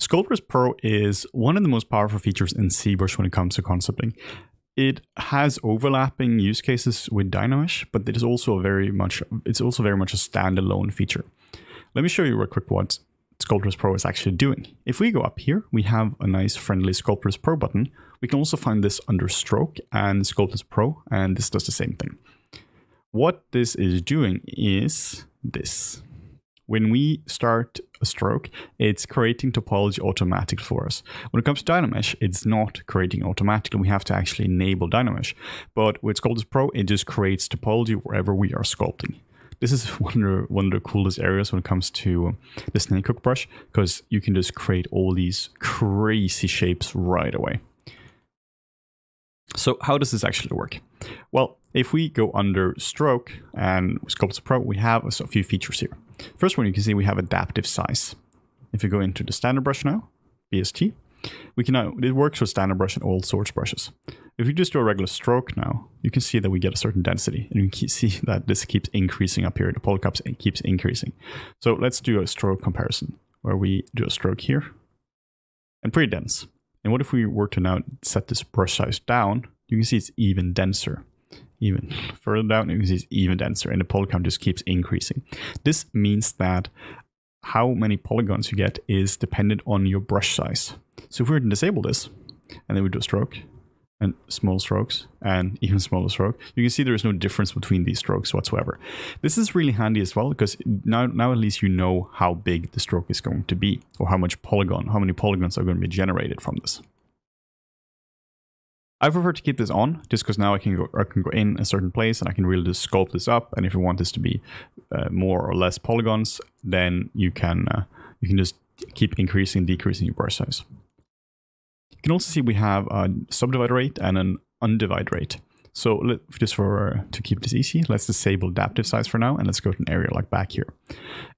Sculptris Pro is one of the most powerful features in ZBrush when it comes to concepting. It has overlapping use cases with Dynamesh, but it is also very much a standalone feature. Let me show you real quick what Sculptris Pro is actually doing. If we go up here, we have a nice friendly Sculptris Pro button. We can also find this under Stroke and Sculptris Pro, and this does the same thing. What this is doing is this. When we start a stroke, it's creating topology automatically for us. When it comes to Dynamesh, it's not creating automatically. We have to actually enable Dynamesh. But with Sculptris Pro, it just creates topology wherever we are sculpting. This is one of the coolest areas when it comes to the snake hook brush, because you can just create all these crazy shapes right away. So how does this actually work? Well, if we go under Stroke and Sculptris Pro, we have a few features here. First one, you can see we have adaptive size. If you go into the standard brush now, BST, we can now, it works with standard brush and all sorts of brushes. If we just do a regular stroke now, you can see that we get a certain density, and you can see that this keeps increasing up here. The polycups keeps increasing. So let's do a stroke comparison where we do a stroke here and pretty dense. And what if we were to now set this brush size down? You can see it's even denser. Even further down, you can see it's even denser, and the polygon just keeps increasing. This means that how many polygons you get is dependent on your brush size. So if we were to disable this, and then we do a stroke, and small strokes, and even smaller stroke, you can see there is no difference between these strokes whatsoever. This is really handy as well, because now at least you know how big the stroke is going to be, or how many polygons are going to be generated from this. I prefer to keep this on, just because now I can go in a certain place and I can really just sculpt this up. And if you want this to be more or less polygons, then you can just keep increasing, decreasing your brush size. You can also see we have a subdivide rate and an undivide rate. So just to keep this easy, let's disable adaptive size for now, and let's go to an area like back here.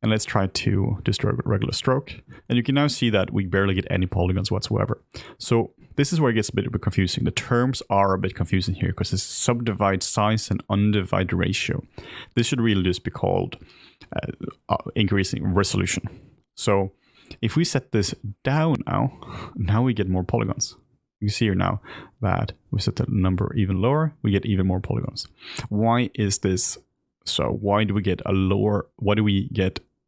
And let's try to just do a regular stroke. And you can now see that we barely get any polygons whatsoever. So this is where it gets a bit confusing. The terms are a bit confusing here because it's subdivide size and undivide ratio. This should really just be called increasing resolution. So if we set this down now we get more polygons. You can see here now that we set the number even lower, we get even more polygons. Why is this so? Why do we get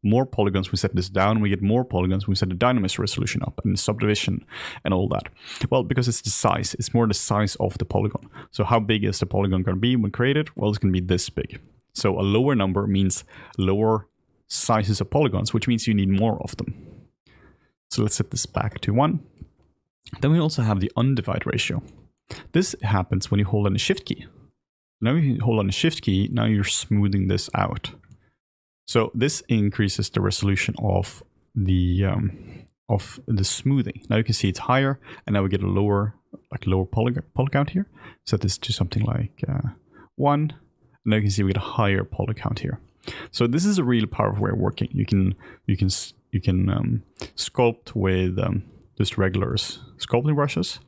more polygons? We set this down, we get more polygons, we set the Dynamesh resolution up and subdivision and all that. Well, because it's the size, it's more the size of the polygon. So how big is the polygon going to be when created? Well, it's going to be this big. So a lower number means lower sizes of polygons, which means you need more of them. So let's set this back to 1. Then we also have the undivide ratio. This happens when you hold on the shift key. Now you hold on the shift key, now you're smoothing this out. So this increases the resolution of the smoothing. Now you can see it's higher, and now we get a lower poly count here. Set this to something like 1. And now you can see we get a higher poly count here. So this is a really powerful way of working. You can sculpt with just regular sculpting brushes.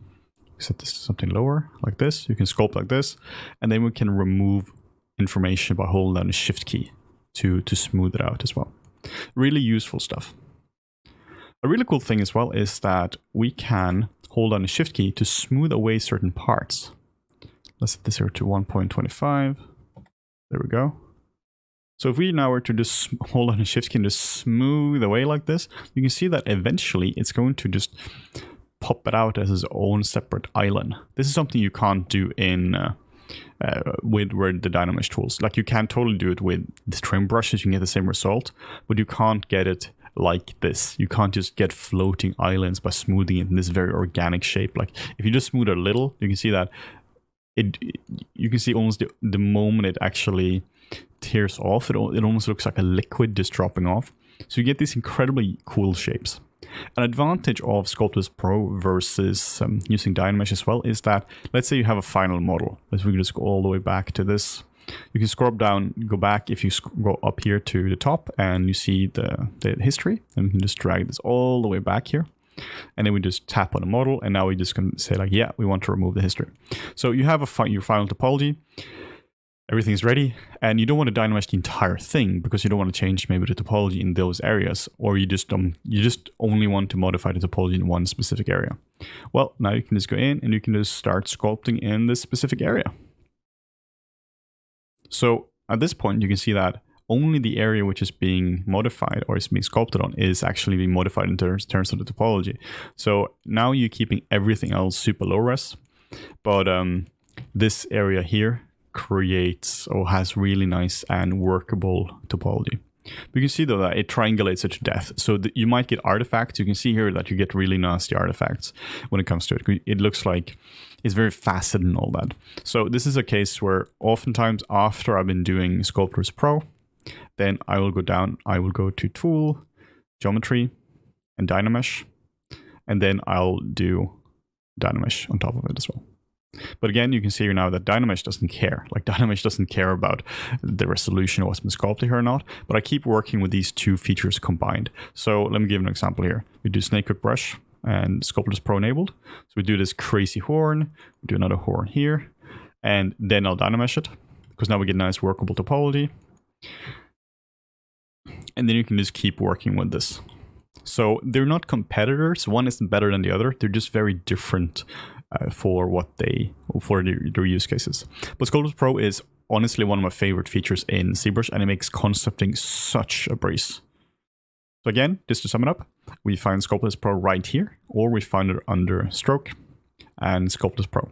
Set this to something lower like this. You can sculpt like this, and then we can remove information by holding down the shift key to smooth it out as well. Really useful stuff. A really cool thing as well is that we can hold down the shift key to smooth away certain parts. Let's set this here to 1.25. There we go. So if we now were to just hold on the shift key and just smooth away like this, you can see that eventually it's going to just pop it out as its own separate island. This is something you can't do in with the Dynamesh tools. Like, you can totally do it with the trim brushes, you can get the same result, but you can't get it like this. You can't just get floating islands by smoothing it in this very organic shape. Like, if you just smooth it a little, you can see that you can see almost the moment it actually tears off, it almost looks like a liquid just dropping off. So you get these incredibly cool shapes. An advantage of Sculptris Pro versus using Dynamesh as well is that, let's say you have a final model. Let's we can just go all the way back to this. You can scrub down, go back if you go up here to the top, and you see the history, and we can just drag this all the way back here. And then we just tap on the model, and now we just can say like, yeah, we want to remove the history. So you have your final topology. Everything's ready, and you don't want to dynamesh the entire thing because you don't want to change maybe the topology in those areas, or you just only want to modify the topology in one specific area. Well, now you can just go in and you can just start sculpting in this specific area. So at this point, you can see that only the area which is being modified or is being sculpted on is actually being modified in terms of the topology. So now you're keeping everything else super low res, but this area here creates or has really nice and workable topology. You can see though that it triangulates it to death. So you might get artifacts. You can see here that you get really nasty artifacts when it comes to it. It looks like it's very faceted and all that. So this is a case where oftentimes after I've been doing Sculptris Pro, then I will go down, I will go to Tool, Geometry, and Dynamesh, and then I'll do Dynamesh on top of it as well. But again, you can see here now that Dynamesh doesn't care. Like Dynamesh doesn't care about the resolution of what's been sculpted here or not, but I keep working with these two features combined. So let me give an example here. We do Snake Hook Brush and Sculptris Pro enabled. So we do this crazy horn, we do another horn here, and then I'll Dynamesh it, because now we get nice workable topology. And then you can just keep working with this. So they're not competitors. One isn't better than the other. They're just very different for their use cases. But Sculptris Pro is honestly one of my favorite features in ZBrush, and it makes concepting such a breeze. So again, just to sum it up, we find Sculptris Pro right here, or we find it under Stroke and Sculptris Pro.